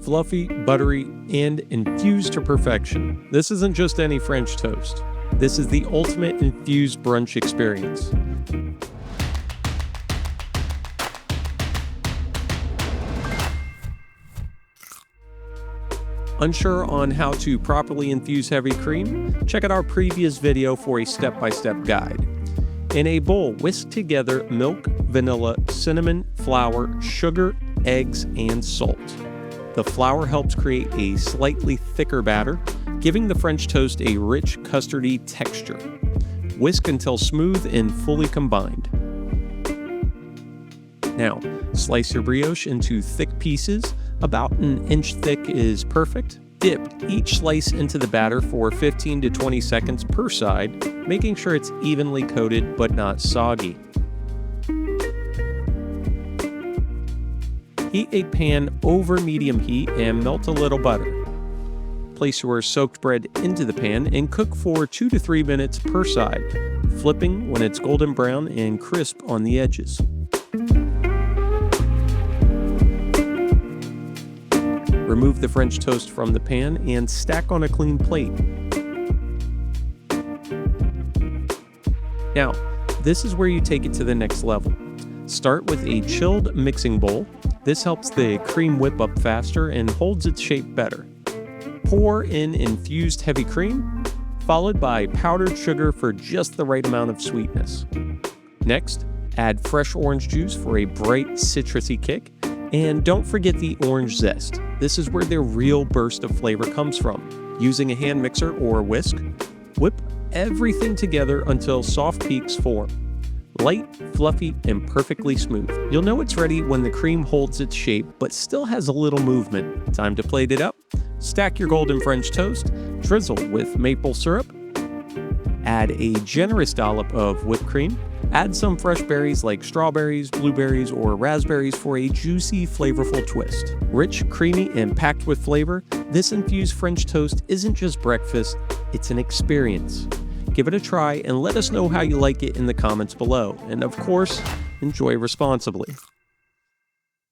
fluffy, buttery, and infused to perfection. This isn't just any French toast. This is the ultimate infused brunch experience. Unsure on how to properly infuse heavy cream? Check out our previous video for a step-by-step guide. In a bowl, whisk together milk, vanilla, cinnamon, flour, sugar, eggs, and salt. The flour helps create a slightly thicker batter, giving the French toast a rich, custardy texture. Whisk until smooth and fully combined. Now, slice your brioche into thick pieces. About an inch thick is perfect. Dip each slice into the batter for 15 to 20 seconds per side, making sure it's evenly coated but not soggy. Heat a pan over medium heat and melt a little butter. Place your soaked bread into the pan and cook for 2 to 3 minutes per side, flipping when it's golden brown and crisp on the edges. Remove the French toast from the pan and stack on a clean plate. Now, this is where you take it to the next level. Start with a chilled mixing bowl. This helps the cream whip up faster and holds its shape better. Pour in infused heavy cream, followed by powdered sugar for just the right amount of sweetness. Next, add fresh orange juice for a bright citrusy kick. And don't forget the orange zest. This is where the real burst of flavor comes from. Using a hand mixer or whisk, whip everything together until soft peaks form. Light, fluffy, and perfectly smooth. You'll know it's ready when the cream holds its shape but still has a little movement. Time to plate it up. Stack your golden French toast, drizzle with maple syrup, add a generous dollop of whipped cream. Add some fresh berries like strawberries, blueberries, or raspberries for a juicy, flavorful twist. Rich, creamy, and packed with flavor, this infused French toast isn't just breakfast, it's an experience. Give it a try and let us know how you like it in the comments below. And of course, enjoy responsibly.